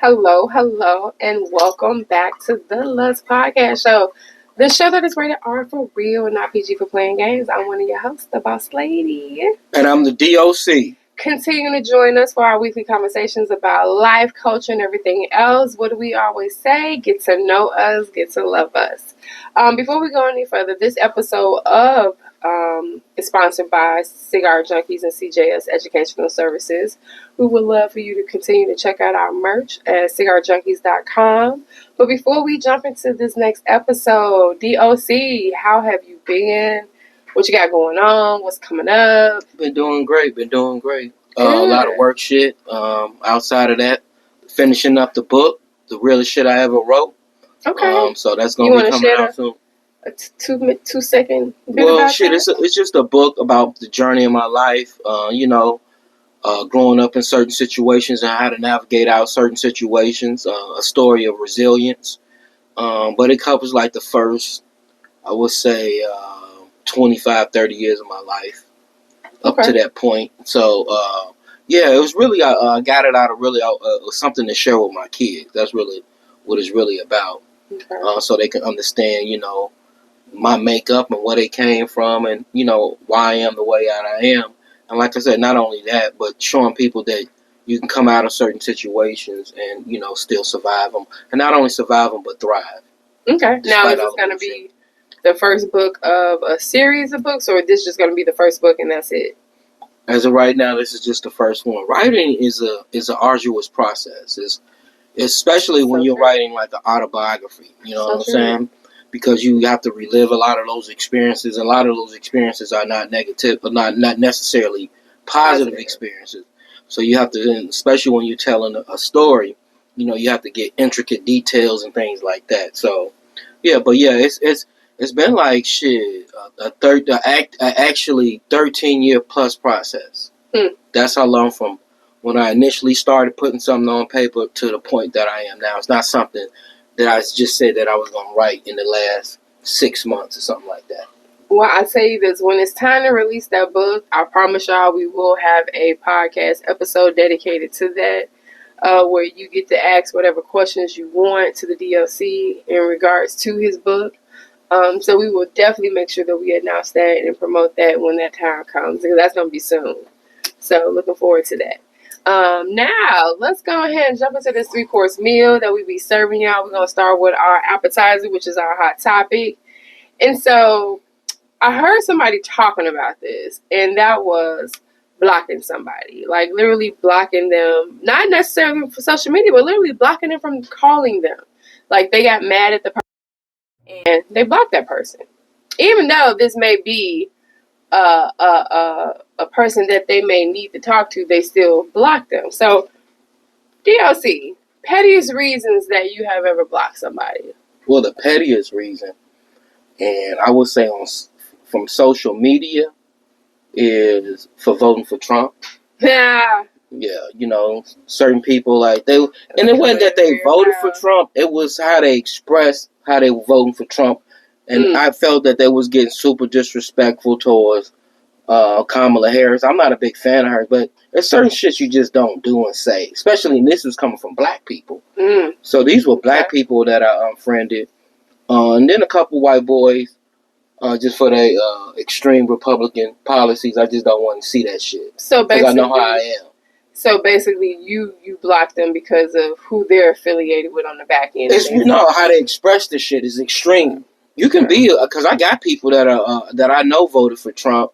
Hello, and welcome back to the Lust Podcast Show, the show that is rated R for real and not PG for playing games. I'm one of your hosts, the Boss Lady. And I'm the D.O.C. Continue to join us for our weekly conversations about life, culture, and everything else. What do we always say? Get to know us, get to love us. Before we go any further, this episode of is sponsored by Cigar Junkies and CJS Educational Services. We would love for you to continue to check out our merch at cigarjunkies.com. But before we jump into this next episode, D.O.C., how have you been? What you got going on? What's coming up? Been doing great. A lot of work shit. Outside of that, finishing up the book, the realest shit I ever wrote. Okay. So that's going to be coming out soon. A 2 second bit Well, about shit, that? it's just a book about the journey of my life. Growing up in certain situations and how to navigate out certain situations. A story of resilience. But it covers like the first, I would say, 25, 30 years of my life up to that point. So, it was really, I got it out of really something to share with my kids. That's really what it's really about. Okay. So they can understand, my makeup and where they came from and, why I am the way I am. And like I said, not only that, but showing people that you can come out of certain situations and, still survive them. And not only survive them, but thrive. Okay. Now, is this going to be the first book of a series of books, or is this just going to be the first book and that's it? As of right now, this is just the first one. Writing is an arduous process. It's especially when you're writing like an autobiography. You know what I'm saying? Because you have to relive a lot of those experiences. And a lot of those experiences are not negative, but not necessarily positive experiences. So you have to, especially when you're telling a story, you have to get intricate details and things like that. So, it's been like shit, actually 13-year plus process. That's how long from when I initially started putting something on paper to the point that I am now. It's not something that I just said that I was going to write in the last 6 months or something like that. Well, I tell you this, when it's time to release that book, I promise y'all we will have a podcast episode dedicated to that, where you get to ask whatever questions you want to the D.O.C. in regards to his book. So we will definitely make sure that we announce that and promote that when that time comes, because that's going to be soon. So looking forward to that. Now, let's go ahead and jump into this 3-course meal that we be serving y'all. We're going to start with our appetizer, which is our hot topic. And so I heard somebody talking about this, and that was blocking somebody. Like literally blocking them, not necessarily for social media, but literally blocking them from calling them. Like they got mad at the person and they blocked that person. Even though this may be a person that they may need to talk to, they still block them. So, D.O.C., pettiest reasons that you have ever blocked somebody? Well, the pettiest reason, and I would say from social media, is for voting for Trump. Yeah. Yeah, certain people and it wasn't that they voted for Trump, it was how they expressed how they were voting for Trump. And I felt that they was getting super disrespectful towards Kamala Harris. I'm not a big fan of her, but there's certain shit you just don't do and say, especially, and this was coming from black people. So these were black people that I unfriended. And then a couple white boys, just for their extreme Republican policies. I just don't want to see that shit. So basically, I know how I am. So basically, you block them because of who they're affiliated with on the back end. How they express this shit is extreme. You can be, because I got people that I know voted for Trump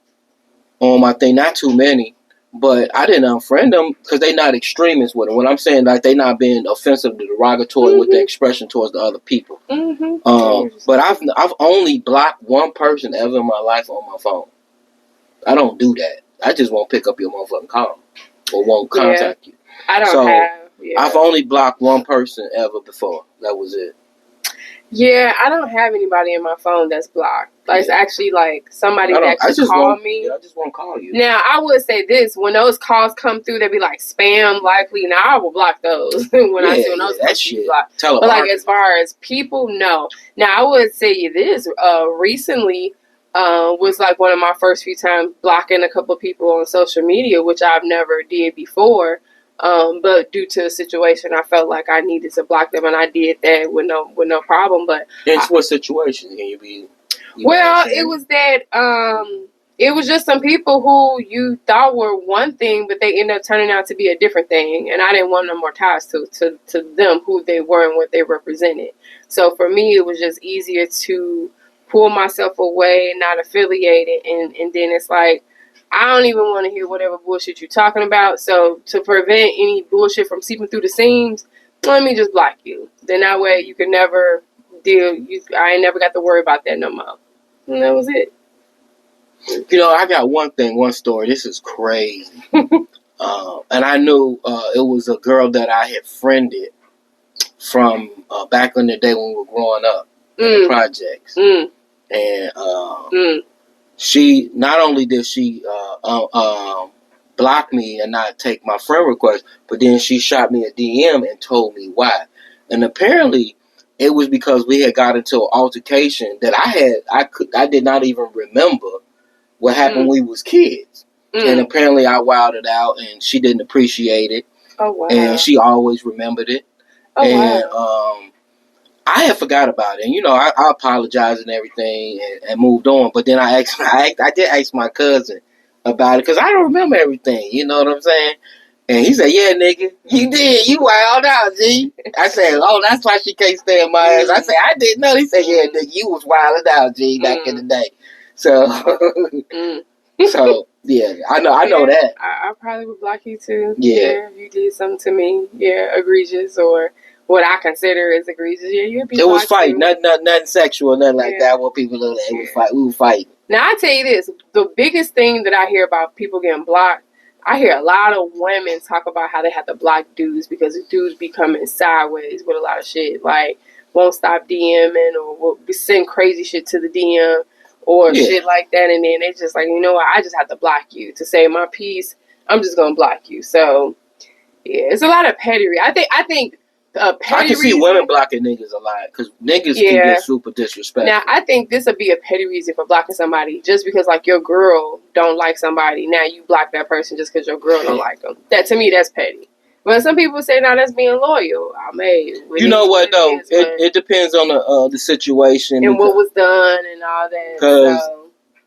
on my thing. Not too many, but I didn't unfriend them because they not extremists with it. When I'm saying like they not being offensive, derogatory with the expression towards the other people. But I've only blocked one person ever in my life on my phone. I don't do that. I just won't pick up your motherfucking call or won't contact you. I don't have. Yeah. I've only blocked one person ever before. That was it. Yeah, I don't have anybody in my phone that's blocked. Like, it's actually like somebody that actually called me. I just won't call you. Now, I would say this. When those calls come through, they be like spam likely. Now, I will block those when I see when those calls be blocked. But like as far as people, no. Now, I would say this. Recently, was like one of my first few times blocking a couple of people on social media, which I've never did before. But due to a situation, I felt like I needed to block them, and I did that with no problem. But in what situation can you be? It was that it was just some people who you thought were one thing, but they ended up turning out to be a different thing, and I didn't want no more ties to them, who they were and what they represented. So for me, it was just easier to pull myself away, not affiliated, and then it's like, I don't even want to hear whatever bullshit you're talking about. So to prevent any bullshit from seeping through the seams, let me just block you. Then that way you can never I ain't never got to worry about that no more. And that was it. You know, I got one story. This is crazy. And I knew it was a girl that I had friended from back in the day when we were growing up in the projects. And she, not only did she block me and not take my friend request, but then she shot me a DM and told me why. And apparently it was because we had got into an altercation that I did not even remember what happened when we was kids. And apparently I wilded out and she didn't appreciate it. Oh, wow. And she always remembered it. Oh, and wow. I had forgot about it. And, you know, I apologized and everything and moved on. But then I did ask my cousin about it because I don't remember everything. You know what I'm saying? And he said, yeah, nigga, you did. You wild out, G. I said, oh, that's why she can't stand my ass. I said, I didn't know. He said, yeah, nigga, you was wilding out, G, back in the day. So, so yeah, I know that. I probably would block you too. Yeah. If you did something to me, egregious, or what I consider as egregious. Yeah, you'd be. It was fighting, nothing sexual, nothing like that. What people do that, we were fighting. Now I tell you this: the biggest thing that I hear about people getting blocked, I hear a lot of women talk about how they have to block dudes because dudes be coming sideways with a lot of shit, like won't stop DMing or will send crazy shit to the DM. Or shit like that, and then they just like, you know what, I just have to block you to save my peace. I'm just gonna block you. So yeah, it's a lot of petty. I think petty. I can see women blocking niggas a lot because niggas can get super disrespectful. Now I think this would be a petty reason for blocking somebody, just because like your girl don't like somebody. Now you block that person just because your girl don't like them. That, to me, that's petty. But some people say, no, that's being loyal. I may. You know what, though? It depends on the situation. And what was done and all that.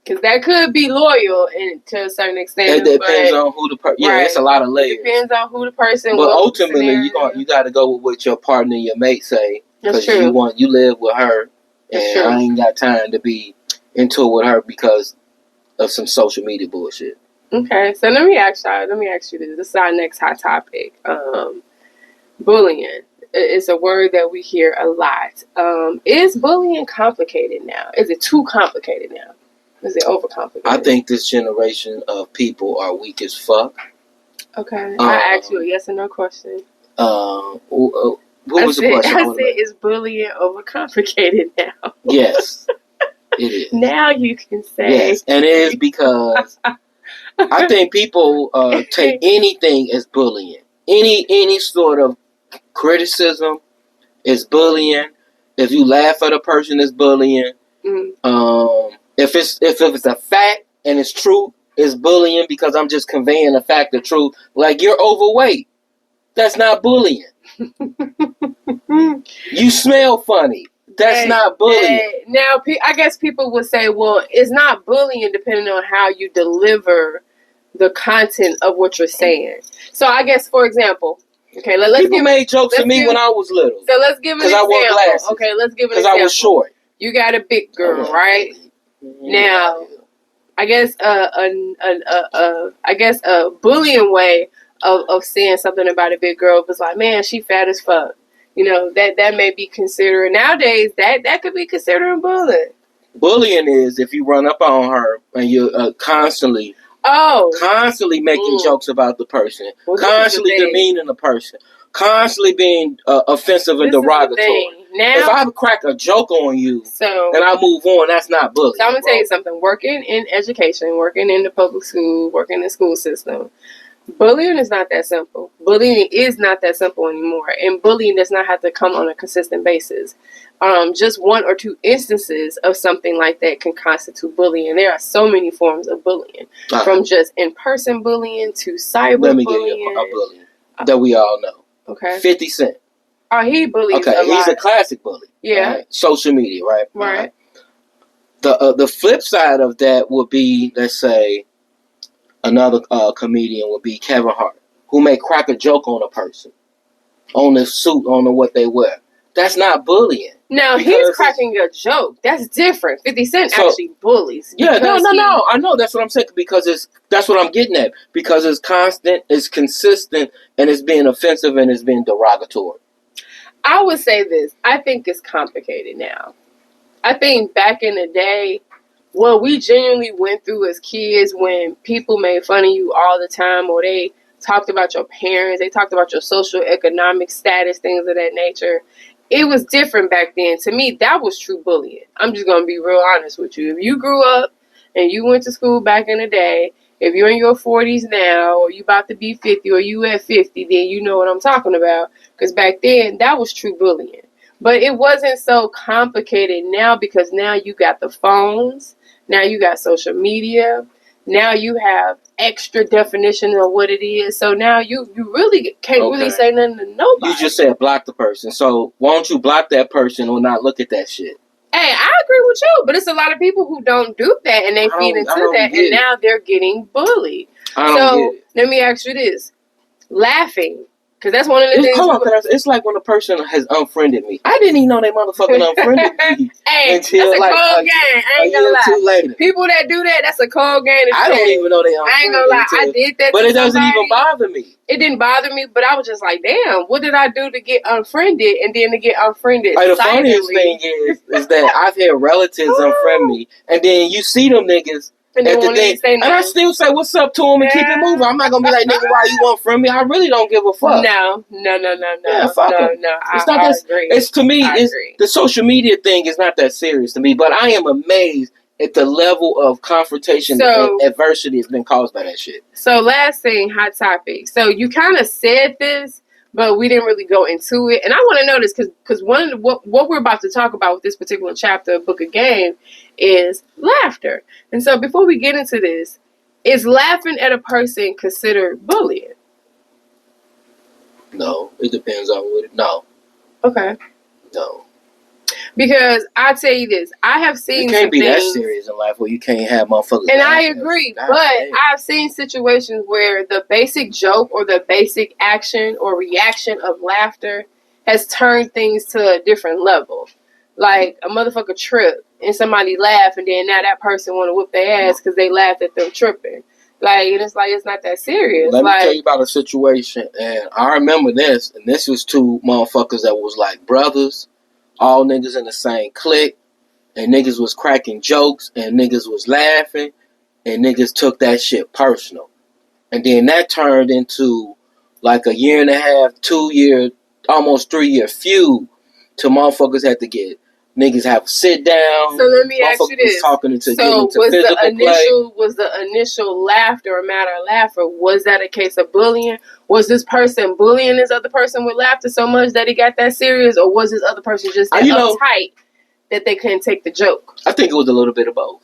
Because that could be loyal to a certain extent. It depends on who the person. Yeah, it's a lot of layers. It depends on who the person. But ultimately, you got to go with what your partner, your mate say. Because you live with her. And I ain't got time to be into it with her because of some social media bullshit. Okay, so let me ask you this. This is our next hot topic. Bullying. It's a word that we hear a lot. Is bullying complicated now? Is it too complicated now? Is it overcomplicated? I think this generation of people are weak as fuck. Okay. I asked you a yes or no question. What was the question? I said, is bullying overcomplicated now? Yes, it is. Now you can say. Yes, and it is because I think people take anything as bullying. Any sort of criticism is bullying. If you laugh at a person, it's bullying. If it's a fact and it's true, it's bullying because I'm just conveying a fact of truth. Like, you're overweight. That's not bullying. You smell funny. That's not bullying. Now, I guess people would say, well, it's not bullying depending on how you deliver the content of what you're saying. So I guess, for example, okay, people made jokes to me when I was little. So let's give an example. Because I wore glasses. Okay, let's give an example. Because I was short. You got a big girl, right? Now, I guess a bullying way of saying something about a big girl was like, man, she fat as fuck. You know, that may be considered nowadays. That could be considered bullying. Bullying is if you run up on her and you're constantly making jokes about the person, constantly demeaning the person, constantly being offensive and derogatory. Now, if I crack a joke on you and I move on, that's not bullying. So I'm going to tell you something. Working in education, working in the public school, working in the school system, bullying is not that simple. Bullying is not that simple anymore. And bullying does not have to come on a consistent basis. just one or two instances of something like that can constitute bullying. There are so many forms of bullying, from just in-person bullying to cyber bullying. Let me give you a bullying that we all know. Okay. 50 Cent. Oh, he bullies a lot. He's a classic bully. Yeah. Right? Social media, right? Right. The flip side of that would be, let's say, another comedian would be Kevin Hart, who may crack a joke on a person, on the suit, on what they wear. That's not bullying. Now, he's cracking a joke. That's different. 50 Cent actually bullies. Yeah, no. I know. That's what I'm saying, because that's what I'm getting at. Because it's constant, it's consistent, and it's being offensive, and it's being derogatory. I would say this. I think it's complicated now. I think back in the day, what we genuinely went through as kids, when people made fun of you all the time, or they talked about your parents, they talked about your social economic status, things of that nature, it was different back then. To me, that was true bullying. I'm just going to be real honest with you. If you grew up and you went to school back in the day, if you're in your 40s now, or you about to be 50, or you at 50, then you know what I'm talking about. Because back then, that was true bullying. But it wasn't so complicated now, because now you got the phones. Now you got social media. Now you have extra definition of what it is. So now you really can't really say nothing to nobody. You just said block the person. So why don't you block that person or not look at that shit? Hey, I agree with you, but it's a lot of people who don't do that, and they feed into that, and now they're getting bullied. So let me ask you this. Laughing. Because that's one of the things. It's like when a person has unfriended me. I didn't even know they motherfucking unfriended me. Hey, until that's a cold game. I ain't gonna lie. Later. People that do that, that's a cold game. I don't even know they unfriended me. I ain't gonna lie. I did that. But it doesn't even bother me. It didn't bother me, but I was just like, damn, what did I do to get unfriended? And then to get unfriended. Like, the funniest thing is that I've had relatives unfriend me, and then you see them niggas. And I still say what's up to them and keep it moving. I'm not gonna be like, nigga, why you want from me? I really don't give a fuck. No. Yeah, fuck no. It's not that. It's to me. The social media thing is not that serious to me. But I am amazed at the level of confrontation and adversity has been caused by that shit. So last thing, hot topic. So you kind of said this, but we didn't really go into it. And I want to know this because one of what we're about to talk about with this particular chapter of Book of Game is laughter. And so before we get into this, is laughing at a person considered bullying? No, it depends on what. No. Okay. No. Because I tell you this, I have seen. It can't be that serious in life where you can't have motherfuckers. And I agree, but I've seen situations where the basic joke or the basic action or reaction of laughter has turned things to a different level. Like a motherfucker trip and somebody laugh, and then now that person want to whoop their ass because they laughed at them tripping. Like, and it's like, it's not that serious. Let me tell you about a situation, and I remember this, and this was two motherfuckers that was like brothers. All niggas in the same clique, and niggas was cracking jokes, and niggas was laughing, and niggas took that shit personal. And then that turned into like a 1.5, 2 year, almost 3 year feud till motherfuckers had to get, niggas have to sit down. So let me ask you this. Was the initial laughter, a matter of laughter, was that a case of bullying? Was this person bullying this other person with laughter so much that he got that serious? Or was this other person just that uptight that they couldn't take the joke? I think it was a little bit of both.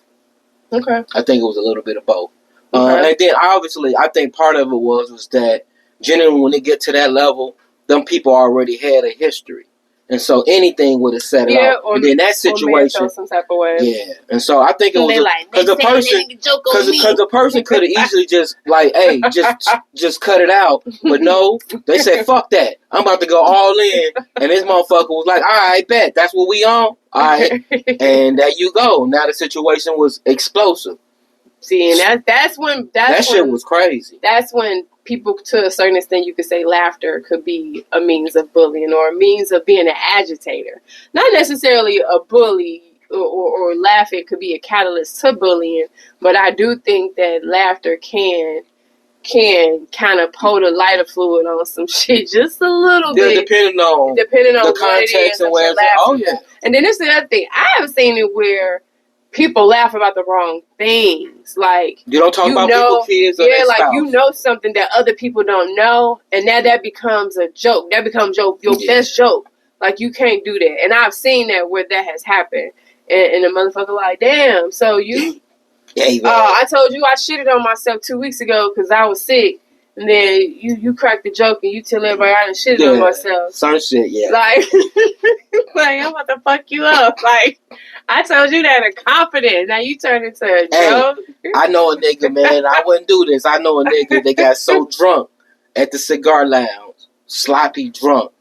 Okay. I think it was a little bit of both. Okay. And then obviously, I think part of it was that generally when they get to that level, them people already had a history. And so anything would have set it off. And then that situation, some type of way. Yeah. And so I think it was because the person could have easily just like, hey, just cut it out. But no, they said, fuck that. I'm about to go all in. And this motherfucker was like, all right, bet that's what we on. All right, and there you go. Now the situation was explosive. See, and that's when shit was crazy. That's when people, to a certain extent, you could say laughter could be a means of bullying or a means of being an agitator. Not necessarily a bully or laughing could be a catalyst to bullying, but I do think that laughter can kind of pour the lighter fluid on some shit just a little bit. Depending on the context and where it's at. Oh, yeah. And then this is the other thing. I have seen it where people laugh about the wrong things. Like, you don't talk about people's kids or their like spouse. You know something that other people don't know, and now that becomes a joke. That becomes your best joke. Like, you can't do that. And I've seen that where that has happened. And the motherfucker like, damn, so you... I told you I shitted on myself 2 weeks ago because I was sick. And then you cracked the joke and you tell everybody I done shitted on myself. Some shit, yeah. Like, I'm about to fuck you up. Like, I told you that in confidence. Now you turn into a joke. I know a nigga, man. I wouldn't do this. I know a nigga that got so drunk at the cigar lounge, sloppy drunk,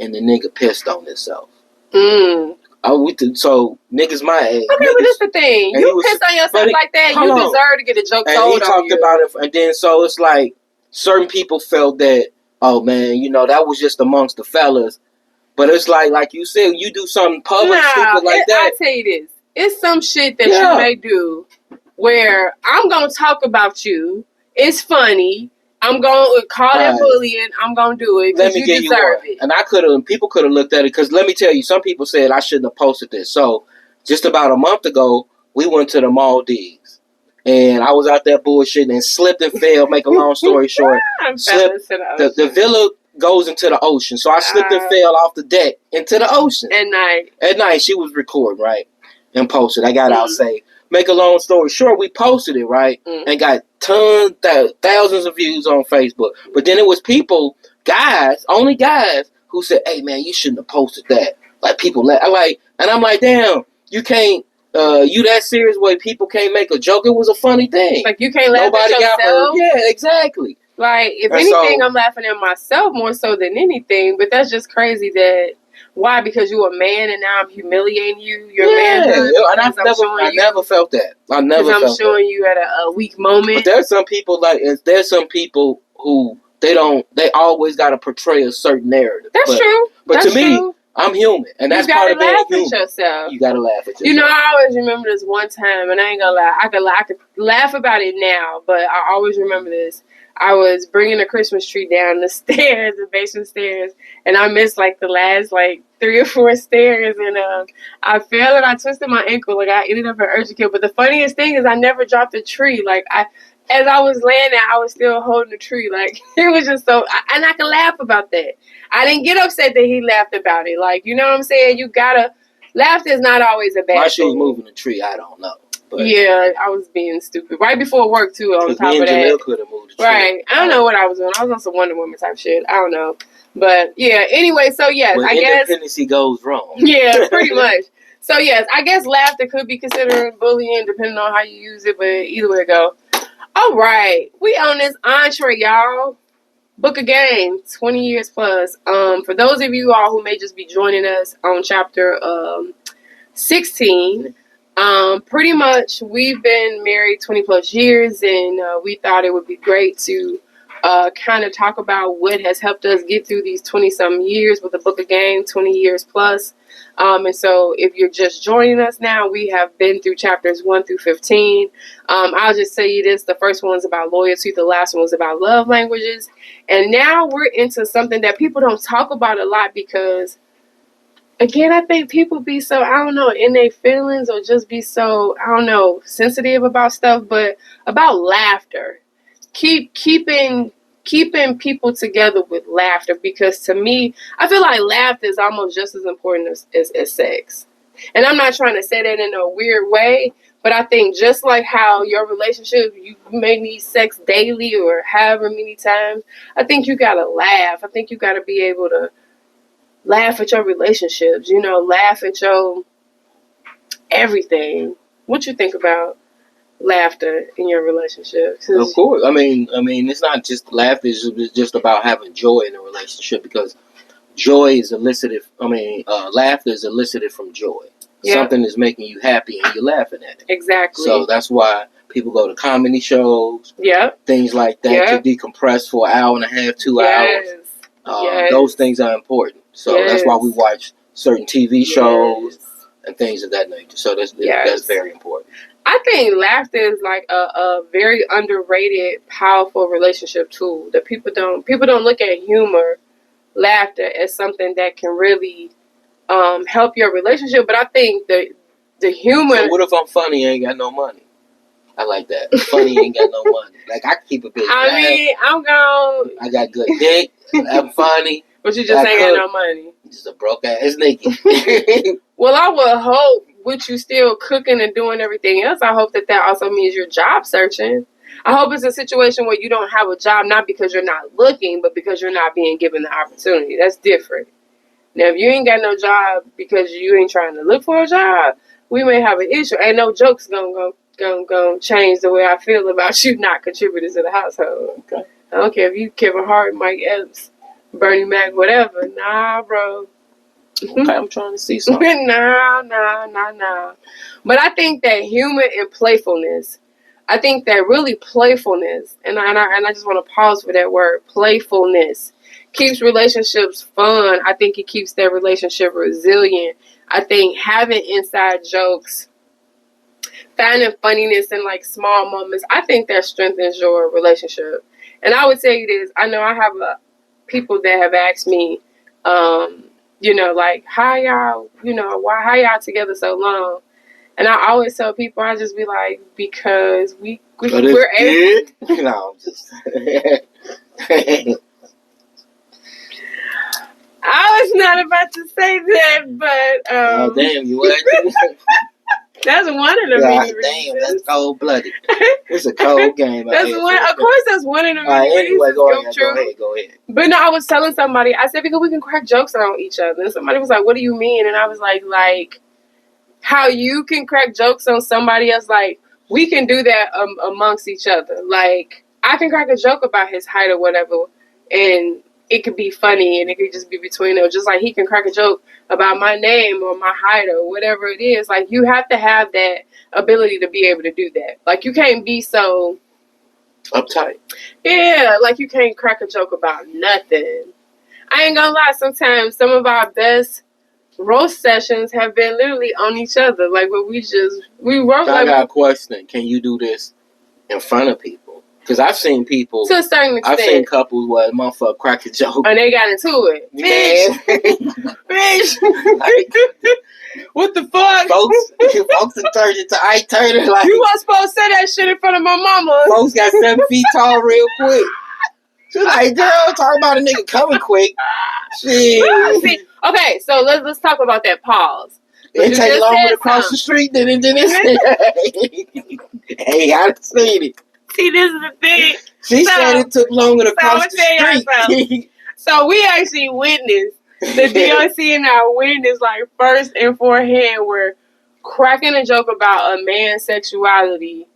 and the nigga pissed on himself. So niggas my age. Okay, but that's the thing. You piss on yourself like that, you deserve to get a joke told on you. And he talked about it, and then so it's like certain people felt that, oh man, you know, that was just amongst the fellas. But it's like you said, you do something public stupid like that. I tell you this, it's some shit that you may do where I'm gonna talk about you. It's funny. I'm going to call that bullying. I'm going to do it because you deserve it. And people could have looked at it because let me tell you, some people said I shouldn't have posted this. So just about a month ago, we went to the Maldives. And I was out there bullshitting and slipped and fell, make a long story short. The villa goes into the ocean. So I slipped and fell off the deck into the ocean. At night, she was recording, right? And posted. I got out say, make a long story short, we posted it, right? And got thousands of views on Facebook. But then it was people, only guys, who said, hey, man, you shouldn't have posted that. Like, people, and I'm like, damn, you can't, you that serious way people can't make a joke? It was a funny thing. Like, you can't laugh at yourself? Got hurt. Yeah, exactly. Like, if anything, I'm laughing at myself more so than anything. But that's just crazy that... Why? Because you're a man and now I'm humiliating you? Your manhood? And I never felt that. I never felt that. I'm showing you at a weak moment. But there's some people who they always got to portray a certain narrative. That's true. But to me, I'm human. And that's part of being human. You gotta laugh at yourself. You gotta laugh at yourself. You know, I always remember this one time, and I ain't gonna lie, I could laugh about it now, but I always remember this. I was bringing a Christmas tree down the stairs, the basement stairs, and I missed like the last 3 or 4 stairs, and I fell and I twisted my ankle. Like, I ended up in urgent care. But the funniest thing is I never dropped the tree. Like, as I was laying there, I was still holding the tree. Like, it was just so, and I can laugh about that. I didn't get upset that he laughed about it. Like, you know what I'm saying? You gotta, laughter is not always a bad thing. Why she was moving the tree, I don't know. But yeah, I was being stupid. Right before work, too, on top of that. Jamil could have moved the tree. Right. I don't know what I was doing. I was on some Wonder Woman type shit. I don't know. But, yeah, anyway, so, yes, when I guess... independency goes wrong. Yeah, pretty much. So, yes, I guess laughter could be considered bullying, depending on how you use it, but either way it go. All right. We on this entree, y'all. Book a Game, 20 years plus. For those of you all who may just be joining us on chapter 16... pretty much we've been married 20 plus years, and we thought it would be great to kind of talk about what has helped us get through these 20 some years with the Book of Game, 20 years plus. And so if you're just joining us now, we have been through chapters 1 through 15. I'll just tell you this. The first one's about loyalty. The last one was about love languages. And now we're into something that people don't talk about a lot because, again, I think people be so, I don't know, in their feelings or just be so, I don't know, sensitive about stuff, but about laughter. Keeping people together with laughter, because to me, I feel like laughter is almost just as important as sex. And I'm not trying to say that in a weird way, but I think just like how your relationship, you may need sex daily or however many times, I think you gotta laugh. I think you gotta be able to laugh at your relationships, laugh at your everything. What you think about laughter in your relationships? Of course. I mean, it's not just laughter. It's just about having joy in a relationship, because joy is elicited. Laughter is elicited from joy. Yep. Something is making you happy and you're laughing at it. Exactly. So that's why people go to comedy shows. Yep. Things like that to decompress for an hour and a half, 2 hours. Those things are important. So that's why we watch certain TV shows and things of that nature. So that's very important. I think laughter is like a very underrated, powerful relationship tool that people don't look at humor, laughter as something that can really help your relationship. But I think the humor. So what if I'm funny and ain't got no money? I like that. Funny ain't got no money. Like, I can keep a bitch. I mean, I'm gone. I got good dick. I'm funny. But you just ain't got no money. Just a broke ass nigga. Well, I would hope with you still cooking and doing everything else, I hope that also means you're job searching. I hope it's a situation where you don't have a job, not because you're not looking, but because you're not being given the opportunity. That's different. Now, if you ain't got no job because you ain't trying to look for a job, we may have an issue. Ain't no jokes gonna change the way I feel about you not contributing to the household. Okay. I don't care if you Kevin Hart, Mike Epps, Bernie Mac, whatever. Nah, bro. Okay, I'm trying to see something. Nah. But I think that humor and playfulness, I think that really playfulness, and I just want to pause for that word, playfulness, keeps relationships fun. I think it keeps that relationship resilient. I think having inside jokes, finding funniness in like small moments, I think that strengthens your relationship. And I would tell you this, I know I have people that have asked me, like, how y'all, how y'all together so long? And I always tell people, I just be like, because we're able. No, I'm just. I was not about to say that, but. Oh, damn, you what? That's one of the many reasons. Damn, that's cold blooded. It's a cold game. That's one. Of course, that's one of the many reasons. Anyway, go ahead. But no, I was telling somebody. I said because we can crack jokes on each other. And somebody was like, "What do you mean?" And I was like how you can crack jokes on somebody else. Like we can do that amongst each other. Like I can crack a joke about his height or whatever, and it could be funny and it could just be between them. Just like he can crack a joke about my name or my height or whatever it is. Like you have to have that ability to be able to do that. Like you can't be so uptight. Yeah, like you can't crack a joke about nothing. I ain't gonna lie, sometimes some of our best roast sessions have been literally on each other. Like where we roast. So I got a question. Can you do this in front of people? Because I've seen people. To a certain extent. I've seen couples where a motherfucker crack a joke. And they got into it. Bitch. What the fuck? Folks turned into Ike Turner. Like, you weren't supposed to say that shit in front of my mama. Folks got 7 feet tall real quick. She's like, girl, talk about a nigga coming quick. Shit. Okay, so let's talk about that pause. It take longer to cross the street than it Hey, I done seen it. See, this is the thing. She said it took longer to cross the street. So we actually witnessed the D.O.C. and I witnessed like first and forehand were cracking a joke about a man's sexuality,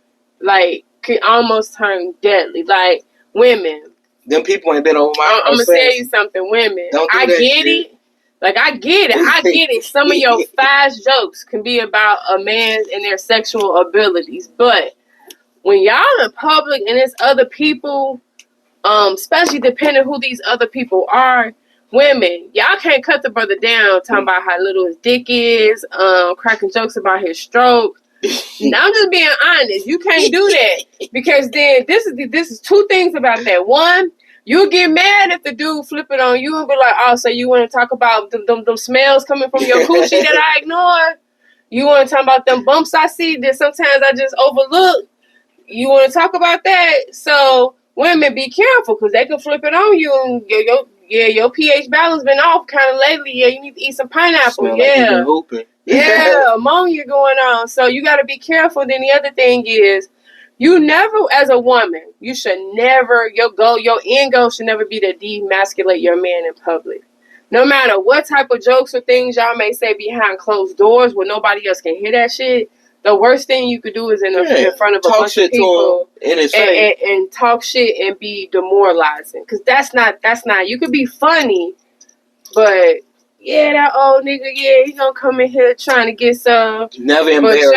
like could almost turn deadly. Like women. Them people ain't been over my. I'm gonna tell you something, women. I get it. Like I get it. Some of your fast jokes can be about a man and their sexual abilities, but when y'all in public and it's other people, especially depending who these other people are, women, y'all can't cut the brother down talking about how little his dick is, cracking jokes about his stroke. Now, I'm just being honest. You can't do that because then this is two things about that. One, you'll get mad if the dude flip it on you and be like, "Oh, so you want to talk about them smells coming from your coochie that I ignored? You want to talk about them bumps I see that sometimes I just overlook? You want to talk about that?" So women, be careful because they can flip it on you and your pH balance been off kind of lately. Yeah, you need to eat some pineapple. Yeah, ammonia going on. So you got to be careful. Then the other thing is, you never, as a woman, you should never, your end goal should never be to demasculate your man in public. No matter what type of jokes or things y'all may say behind closed doors where nobody else can hear that shit, the worst thing you could do is in front of a bunch of people and talk shit and be demoralizing. Because that's not, you could be funny, but yeah, that old nigga, yeah, he gonna come in here trying to get some. Never embarrassed.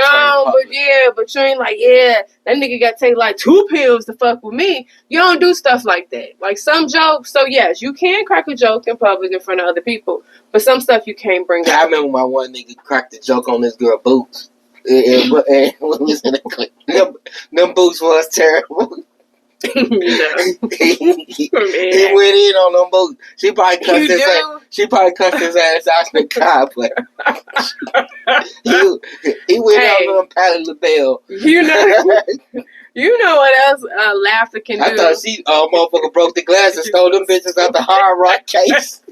But you ain't like, yeah, that nigga got to take like 2 pills to fuck with me. You don't do stuff like that. Like some jokes, so yes, you can crack a joke in public in front of other people, but some stuff you can't bring up. I remember my one nigga cracked a joke on this girl boots. And them boots was terrible. He went in on them boots. She probably cussed his ass out in the car, but he went on them Patti LaBelle. You know what else laughter can do? I thought she motherfucker broke the glass and stole them bitches out the Hard Rock case.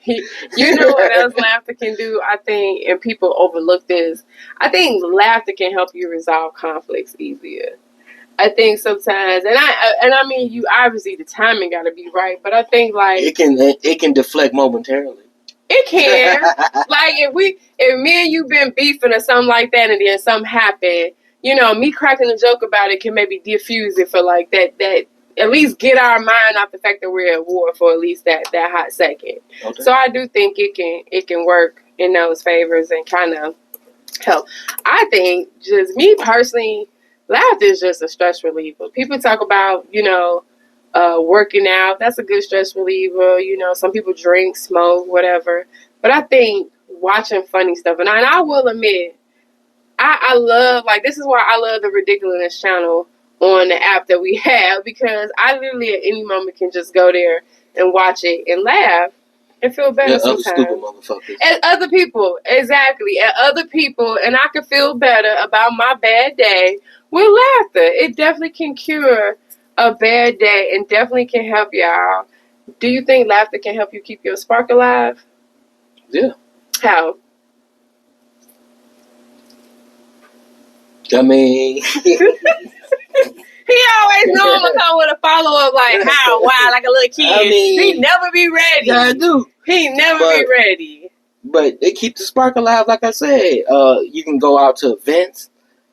You know what else laughter can do? I think, and people overlook this. I think laughter can help you resolve conflicts easier. I think sometimes, and I mean, you obviously the timing got to be right, but I think like it can deflect momentarily. It can. Like if me and you been beefing or something like that, and then something happened, you know, me cracking a joke about it can maybe diffuse it for like that at least get our mind off the fact that we're at war for at least that hot second. Okay. So I do think it can work in those favors and kind of help. I think just me personally, laughter is just a stress reliever. People talk about, you know, working out, that's a good stress reliever. You know, some people drink, smoke, whatever. But I think watching funny stuff, and I will admit, I love, like, this is why I love the Ridiculous channel on the app that we have, because I literally at any moment can just go there and watch it and laugh and feel better sometimes. Other stupid motherfuckers. And other people, exactly. And other people, and I can feel better about my bad day with laughter. It definitely can cure a bad day and definitely can help y'all. Do you think laughter can help you keep your spark alive? Yeah. How? I mean... He always know I'm gonna come with a follow-up like, how? Why? Like a little kid. I mean, he never be ready. Yeah, I do. He never be ready. But they keep the spark alive, like I said. You can go out to events,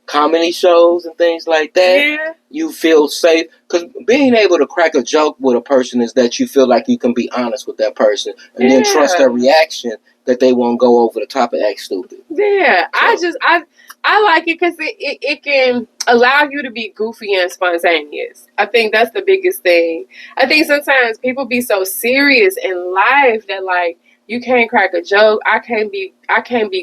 comedy shows, and things like that. Yeah. You feel safe. Because being able to crack a joke with a person is that you feel like you can be honest with that person. And then trust their reaction, that they won't go over the top and act stupid. Yeah. So. I like it because it can allow you to be goofy and spontaneous. I think that's the biggest thing. I think sometimes people be so serious in life that like you can't crack a joke. I can't be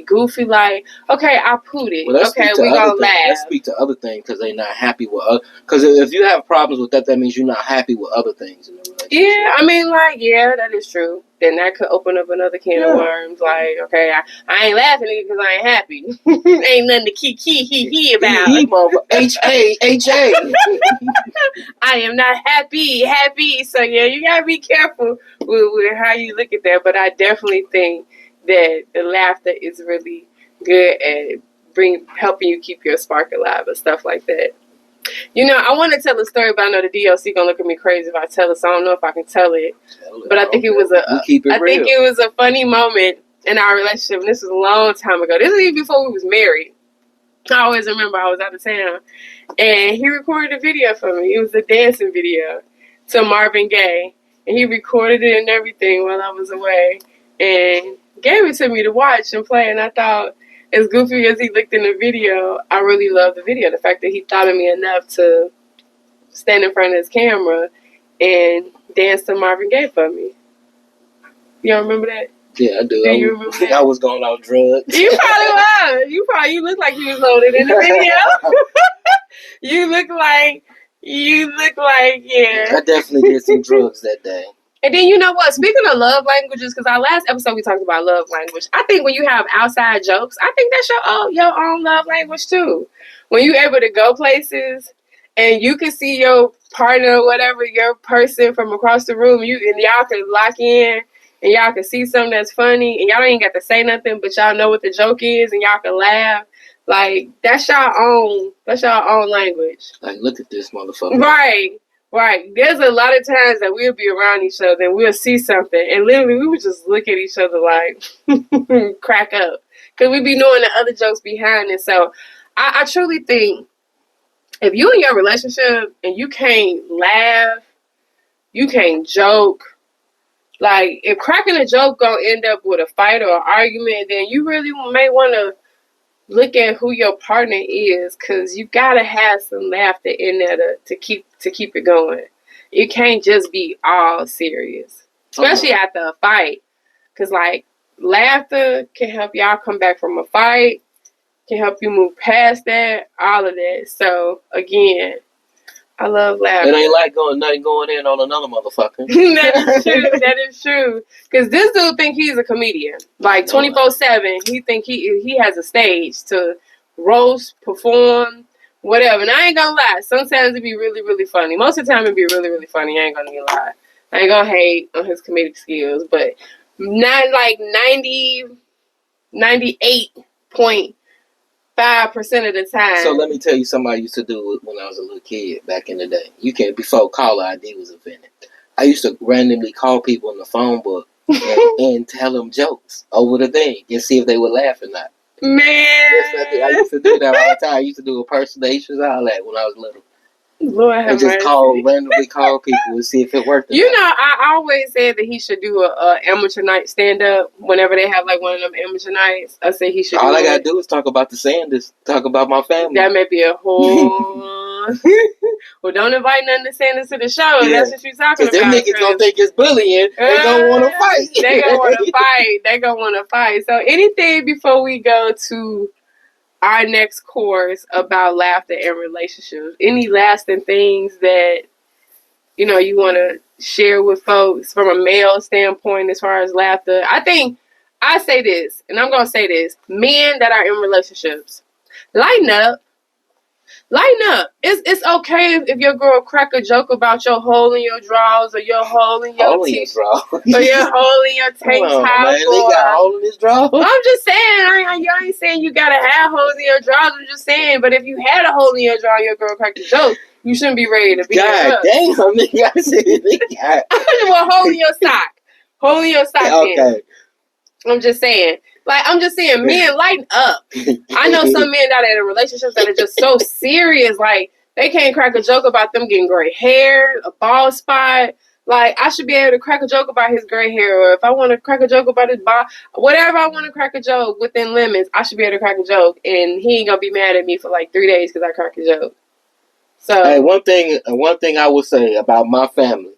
goofy. Like, okay, I put it. Well, okay, we gonna laugh. Let's speak to other things because they're not happy with. Because if you have problems with that, that means you're not happy with other things in the relationship. Yeah, I mean, like, yeah, that is true. Then that could open up another can of worms. Like, okay, I ain't laughing because I ain't happy. Ain't nothing to he about. H-A. I am not happy. So, yeah, you got to be careful with how you look at that. But I definitely think that the laughter is really good at helping you keep your spark alive and stuff like that. You know, I want to tell a story, but I know the D.O.C. gonna look at me crazy if I tell it, so I don't know if I can tell it. But I think it was a funny moment in our relationship, and this was a long time ago. This was even before we was married. I always remember I was out of town, and he recorded a video for me. It was a dancing video to Marvin Gaye, and he recorded it and everything while I was away, and gave it to me to watch and play, and I thought, as goofy as he looked in the video, I really loved the video. The fact that he thought of me enough to stand in front of his camera and dance to Marvin Gaye for me. You don't remember that? Yeah, I do. You remember that? I was going out drugs. You probably was. You look like you was loaded in the video. You look like, yeah. I definitely did some drugs that day. And then you know what? Speaking of love languages, because our last episode we talked about love language. I think when you have outside jokes, I think that's your own love language too. When you're able to go places and you can see your partner or whatever, your person from across the room, and y'all can lock in and y'all can see something that's funny and y'all ain't got to say nothing, but y'all know what the joke is and y'all can laugh. Like that's y'all own language. Like, look at this motherfucker. Right. There's a lot of times that we'll be around each other and we'll see something and literally we would just look at each other like crack up. Because we be knowing the other jokes behind it. So I truly think if you in your relationship and you can't laugh, you can't joke, like if cracking a joke gonna end up with a fight or an argument, then you really may want to look at who your partner is, because you gotta have some laughter in there to keep it going. You can't just be all serious, especially after a fight, because like laughter can help y'all come back from a fight, can help you move past that, all of that. So again, I love laughter. It ain't like nothing going in on another motherfucker. That is true. Because this dude think he's a comedian. Like 24/7, he think he has a stage to roast, perform, whatever. And I ain't gonna lie, sometimes it be really, really funny. Most of the time it be really, really funny. I ain't gonna lie. I ain't gonna hate on his comedic skills, but not like 98.5% of the time. So let me tell you something I used to do when I was a little kid back in the day. Before caller ID was invented. I used to randomly call people in the phone book and tell them jokes over the thing and see if they would laugh or not. Man, I used to do that all the time. I used to do impersonations, all that when I was little. Lord have and just mercy. randomly call people and see if it worked. You know, I always said that he should do a amateur night stand up whenever they have like one of them amateur nights. I say he should. All I gotta do is talk about the Sanders, talk about my family. That may be a whole. Well, don't invite none of the Sanders to the show. Yeah. That's what you're talking about. Because them niggas gonna think it's bullying. They gonna want to fight. They gonna want to fight. So anything before we go to our next course about laughter and relationships, any lasting things that you want to share with folks from a male standpoint as far as laughter? I think I say this, and I'm gonna say this: men that are in relationships, lighten up. It's okay if your girl crack a joke about your hole in your drawers or your hole in your t-shirt or your hole in your tank top. Man, they got a hole in his drawers. I'm just saying, you ain't saying you gotta have holes in your drawers. I'm just saying, but if you had a hole in your drawer, your girl cracked a joke, you shouldn't be ready to be. God damn, nigga! I said, well, hole in your sock. Hole in your sock. Okay. Then. I'm just saying. Men, lighten up. I know some men that are in relationships that are just so serious. Like, they can't crack a joke about them getting gray hair, a bald spot. Like, I should be able to crack a joke about his gray hair. Or if I want to crack a joke about his bald, whatever I want to crack a joke within limits, I should be able to crack a joke. And he ain't going to be mad at me for like 3 days because I cracked a joke. So, hey, one thing I would say about my family.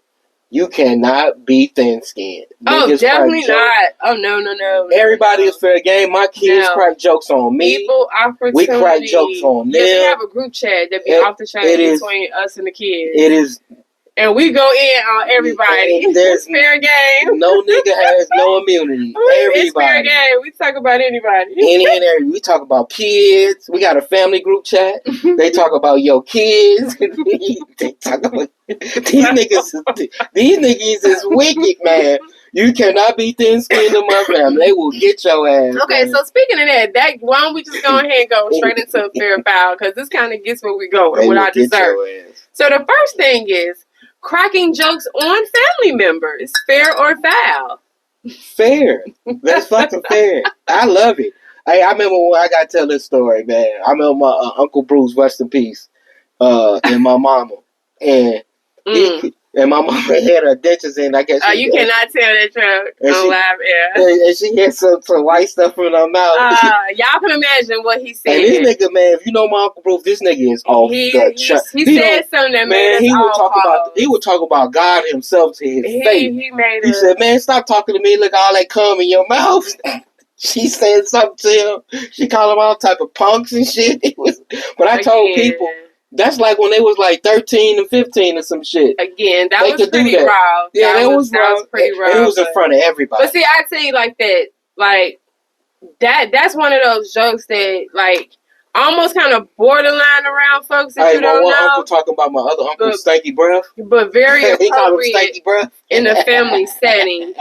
You cannot be thin-skinned. Oh, definitely not. Oh, no. Everybody is fair game. My kids crack jokes on me. Equal opportunity. We crack jokes on them. Yes, we have a group chat that be off the chain between us and the kids. It is. And we go in on everybody. There's fair game. No nigga has no immunity. Everybody. It's fair game. We talk about anybody. We talk about kids. We got a family group chat. They talk about your kids. They talk about these niggas is wicked, man. You cannot be thin-skinned in my family. They will get your ass. Okay, so speaking of that, why don't we just go ahead and go straight into a fair foul? Because this kind of gets where we go and what I deserve. So the first thing is cracking jokes on family members. Fair or foul? Fair. That's fucking fair. I love it. Hey, I remember when I got to tell this story, man. I remember my Uncle Bruce, rest in peace, and my mama. And my mama had her dentures in. I guess. You cannot tell that joke on live air. And she had some white stuff in her mouth. Y'all can imagine what he said. And this nigga, man, if you know my Uncle Bruce, this nigga is off the chart. He said something that made us he would talk about God himself to his face. He said, "Man, stop talking to me. Look, all that cum in your mouth." She said something to him. She called him all type of punks and shit. But I told people. That's like when they was like 13 and 15 or some shit. Again, that was pretty raw. Yeah, that was pretty raw. And it was in front of everybody. But see, I tell you like that, like that's one of those jokes that like almost kind of borderline around folks that you don't know. My uncle talking about my other uncle's stanky breath. But very appropriate in a family setting.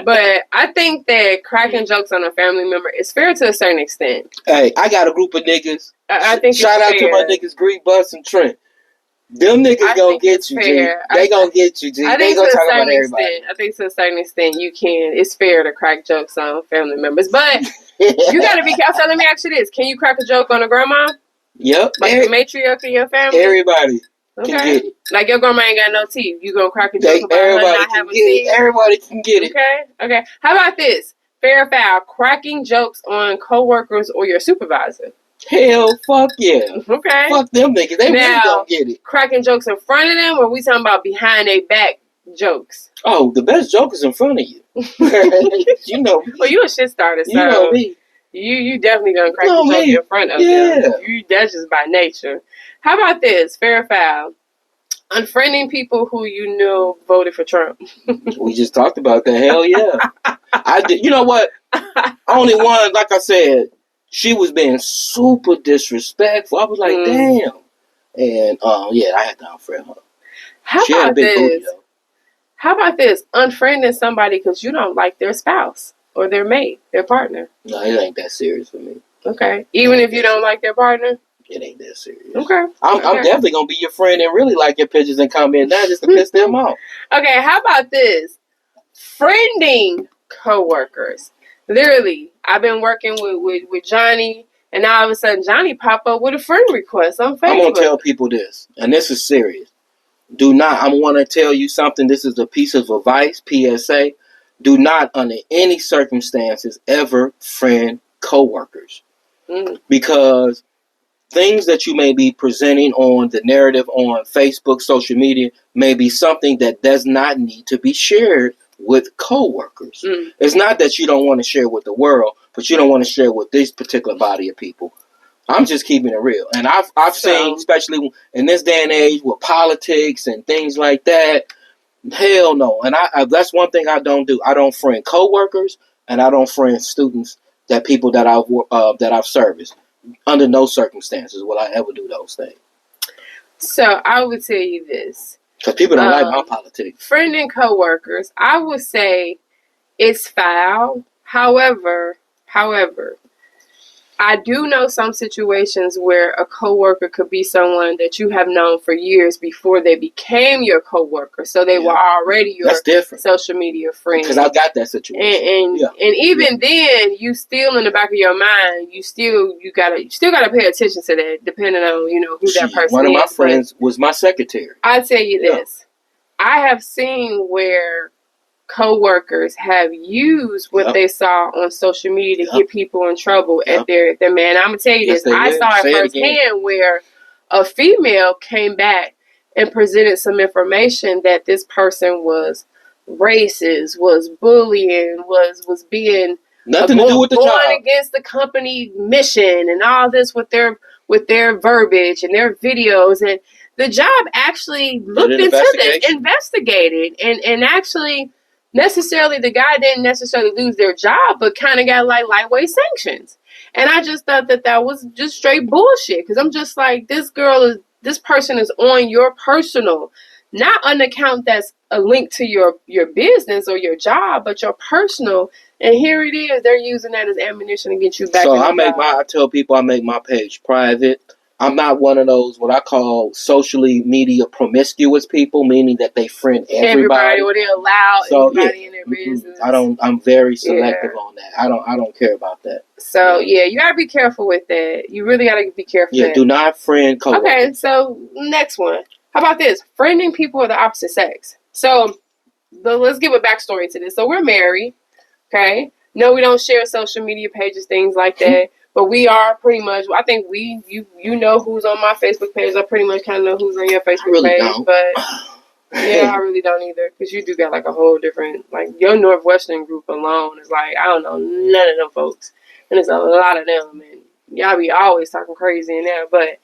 But I think that cracking jokes on a family member is fair to a certain extent. Hey, I got a group of niggas. I think shout out to my niggas Green Bus and Trent. Them niggas gonna get you, G. They gonna get you, G. They gonna talk about everybody. I think to a certain extent you can. It's fair to crack jokes on family members, but you gotta be careful. So let me ask you this: can you crack a joke on a grandma? Yep. Like the matriarch in your family. Everybody. Okay. Like your grandma ain't got no teeth. You gonna crack a joke about her not having teeth? Everybody can get it. Okay. How about this? Fair or foul? Cracking jokes on coworkers or your supervisor. Hell, fuck yeah. Okay. Fuck them niggas. They really don't get it. Cracking jokes in front of them, or we talking about behind their back jokes? Oh, the best joke is in front of you. You know me. Well, you a shit starter, so you know me. You definitely gonna crack the joke in front of them. That's just by nature. How about this? Fair or foul? Unfriending people who you knew voted for Trump. We just talked about that. Hell yeah. I did. You know what? Only one, like I said, she was being super disrespectful. I was like, damn. And, I had to unfriend her. How about this? How about this? Unfriending somebody because you don't like their spouse or their mate, their partner. No, it ain't that serious for me. Okay. Even if you don't like their partner? It ain't that serious. Okay. I'm definitely going to be your friend and really like your pictures and comment now just to piss them off. Okay, how about this? Friending coworkers. Literally, I've been working with Johnny, and now all of a sudden Johnny pop up with a friend request on Facebook. I'm going to tell people this, and this is serious. Do not, I want to tell you something. This is a piece of advice, PSA. Do not, under any circumstances, ever friend coworkers. Because things that you may be presenting on the narrative on Facebook, social media, may be something that does not need to be shared with coworkers. It's not that you don't want to share with the world, but you don't want to share with this particular body of people. I'm just keeping it real. And I've seen, especially in this day and age with politics and things like that, hell no. And I that's one thing I don't do. I don't friend coworkers and I don't friend students, that people that I've serviced. Under no circumstances will I ever do those things. So I would tell you this. Because people don't like my politics. Friending coworkers, I would say it's foul. However, I do know some situations where a coworker could be someone that you have known for years before they became your coworker. So they were already your social media friend. Because I got that situation. And even then, you still in the back of your mind, you still gotta pay attention to that, depending on who that person is. One of my friends was my secretary. I tell you this, I have seen where co-workers have used what they saw on social media to get people in trouble at their man. I'm gonna tell you this. I saw it firsthand where a female came back and presented some information that this person was racist, was bullying, was being nothing to do with the job, going against the company mission and all this with their verbiage and their videos. And the job actually looked into this, investigated, and actually necessarily the guy didn't necessarily lose their job, but kind of got like lightweight sanctions. And I just thought that was just straight bullshit, because I'm just like, this person is on your personal, not an account that's a link to your business or your job, but your personal. And here it is, they're using that as ammunition to get you back. So I tell people I make my page private. I'm not one of those what I call socially media promiscuous people, meaning that they friend everybody or they allow everybody in their business. I'm very selective on that. I don't care about that. So you gotta be careful with that. You really gotta be careful. Yeah, do not friend coworkers. Okay, so next one. How about this? Friending people of the opposite sex. So let's give a backstory to this. So we're married, okay? No, we don't share social media pages, things like that. But we are pretty much, I think you know who's on my Facebook page. I pretty much kind of know who's on your Facebook page. Don't. But yeah, I really don't either. Because you do got like a whole different, like your Northwestern group alone is like, I don't know none of them folks. And there's a lot of them. And y'all be always talking crazy in there. But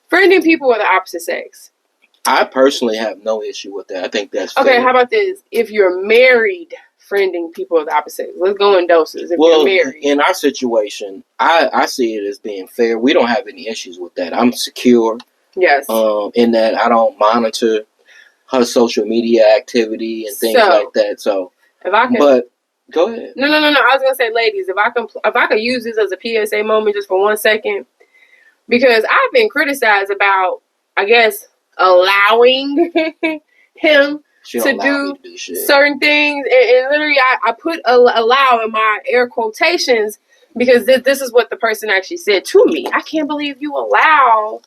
friending people of the opposite sex. I personally have no issue with that. I think that's fair. Okay, how about this? If you're married, friending people of the opposite sex. Let's go in doses. If you're married. In our situation, I see it as being fair. We don't have any issues with that. I'm secure. Yes. In that I don't monitor her social media activity and things like that. So, if I can, but go ahead. No. I was gonna say, ladies, if I could use this as a PSA moment just for 1 second, because I've been criticized about, I guess, allowing him to do certain things, and literally I put allow in my air quotations, because this is what the person actually said to me. I can't believe you allow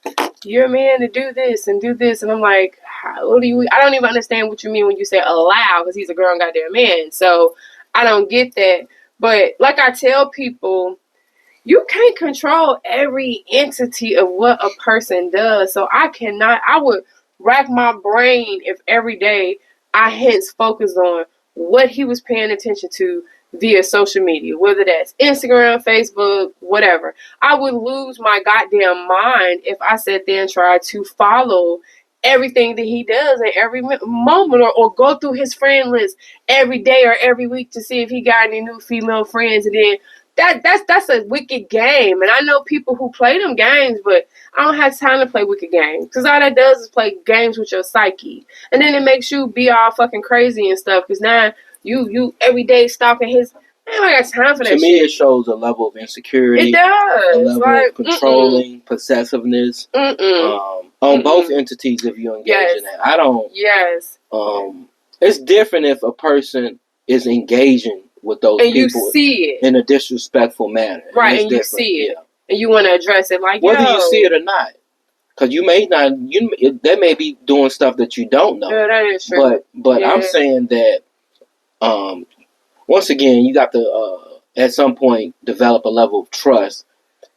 your man to do this, and I'm like, I don't even understand what you mean when you say allow, because he's a grown goddamn man. So I don't get that. But like I tell people, you can't control every entity of what a person does. So I would rack my brain if every day I hence focused on what he was paying attention to via social media, whether that's Instagram, Facebook, whatever. I would lose my goddamn mind if I sat there and tried to follow everything that he does at every moment, or go through his friend list every day or every week to see if he got any new female friends, and then that's a wicked game. And I know people who play them games, but I don't have time to play wicked games. Because all that does is play games with your psyche. And then it makes you be all fucking crazy and stuff. Because now you every day stalking his... Man, I got time for that shit. To me, it shows a level of insecurity. It does. A level of controlling, possessiveness. On both entities if you engage in that. I don't... Yes. It's different if a person is engaging with those and people you see it in a disrespectful manner. Right, and you see it. And you want to address it like, whether you see it or not. Because you may not... They may be doing stuff that you don't know. Yeah, that is true. But I'm saying that... once again, you got to, at some point, develop a level of trust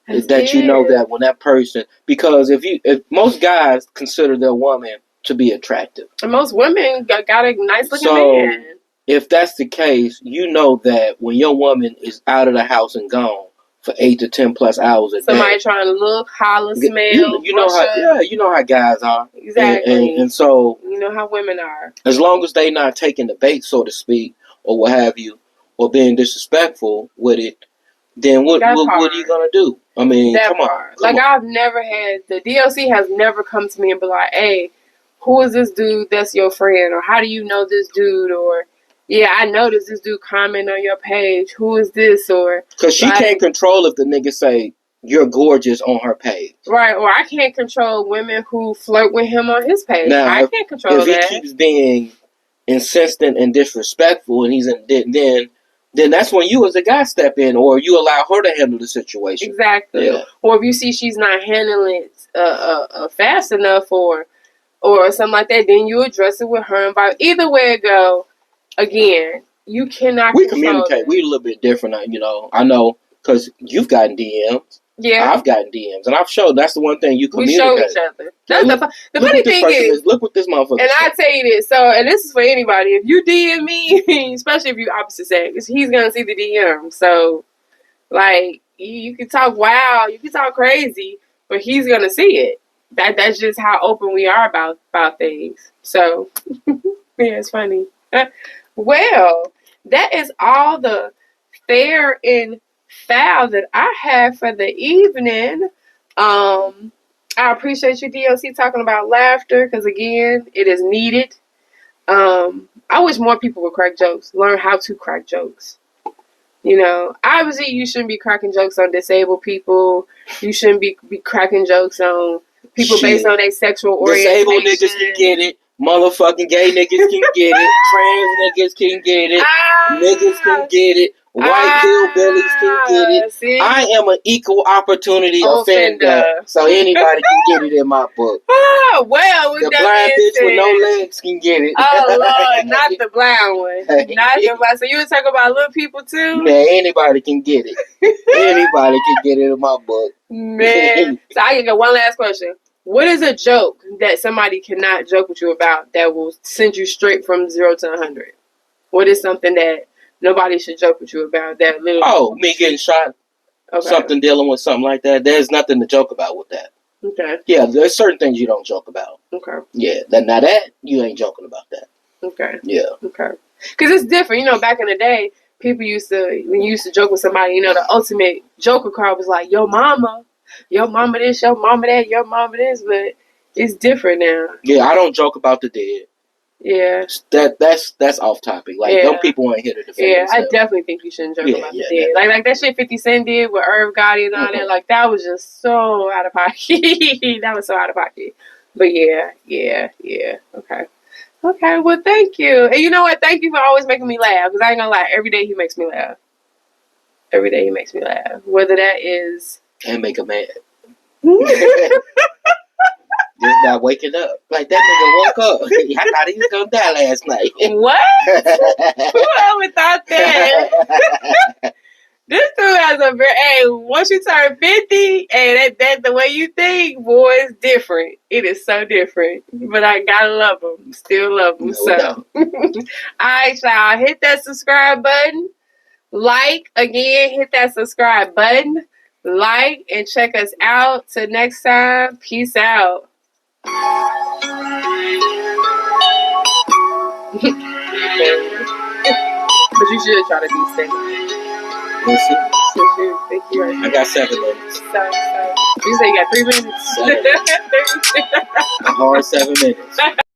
that you know that when that person, because if most guys consider their woman to be attractive, and most women got a nice looking man. If that's the case, you know that when your woman is out of the house and gone for 8 to 10 plus hours a day, somebody trying to look, holler, smell, you know how guys are. Exactly. And so you know how women are. As long as they not taking the bait, so to speak, or what have you, or being disrespectful with it, then what are you gonna do? I mean, come on. I've never had the D.O.C. has never come to me and be like, "Hey, who is this dude that's your friend?" Or "How do you know this dude?" Or "Yeah, I noticed this dude comment on your page. Who is this?" Or because she can't control if the nigga say you're gorgeous on her page, right? Or I can't control women who flirt with him on his page. Now, I can't control that. If he keeps being insistent and disrespectful, and then that's when you as a guy step in, or you allow her to handle the situation. Exactly. Yeah. Or if you see she's not handling it fast enough, or something like that, then you address it with her. And either way it go, again, you cannot. We communicate. We a little bit different, I know because you've gotten DMs. Yeah, I've gotten DMs, and I've showed. That's the one thing you communicate. We show each other. That's the funny thing is, look what this motherfucker. And I tell you this, and this is for anybody. If you DM me, especially if you opposite sex, he's gonna see the DM. So, like, you can talk wild, you can talk crazy, but he's gonna see it. That's just how open we are about things. So, yeah, it's funny. Well, that is all the fair and foul that I have for the evening. I appreciate you, D.O.C, talking about laughter, because again, it is needed. I wish more people would crack jokes, learn how to crack jokes. Obviously you shouldn't be cracking jokes on disabled people. You shouldn't be cracking jokes on people based on their sexual orientation. Disabled niggas can get it. Motherfucking gay niggas can get it. Trans niggas can get it. Niggas can get it. White hillbillies can get it. See? I am an equal opportunity offender. So anybody can get it in my book. Oh, well, the blind bitch with no legs can get it. Oh, Lord, not the blind one. Not the blind. So you would talk about little people, too? Man, anybody can get it. Anybody can get it in my book. Man. So I can go one last question. What is a joke that somebody cannot joke with you about that will send you straight from 0 to 100? What is something that nobody should joke with you about? That little me getting shot. Okay. Something dealing with something like that. There's nothing to joke about with that. Okay. Yeah, there's certain things you don't joke about. Okay. Yeah, now that you ain't joking about that. Okay. Yeah. Okay. Because it's different. Back in the day, people when you used to joke with somebody, the ultimate joker card was like, "Yo, mama. Your mama this, your mama that, your mama this," but it's different now. Yeah, I don't joke about the dead. Yeah. That's off topic. Like, them people ain't here to defend themselves. I definitely think you shouldn't joke about the dead. Like that shit 50 Cent did with Irv Gotti and all that. Like, that was just so out of pocket. That was so out of pocket. But yeah. Okay, well, thank you. And you know what? Thank you for always making me laugh. Because I ain't gonna lie, every day he makes me laugh. Every day he makes me laugh. Whether that is... And make him mad. Just not waking up. Like, that nigga woke up. I thought he was gonna die last night. What? Who ever thought that? This dude has a very... Hey, once you turn 50, that's the way you think, boy, it's different. It is so different. But I gotta love him. Still love him. Alright, y'all. Hit that subscribe button. Hit that subscribe button. And check us out. Till next time, peace out. But you should try to be safe. We'll see. Thank you. I got 7 minutes. So. You say you got 3 minutes? 7. A hard 7 minutes.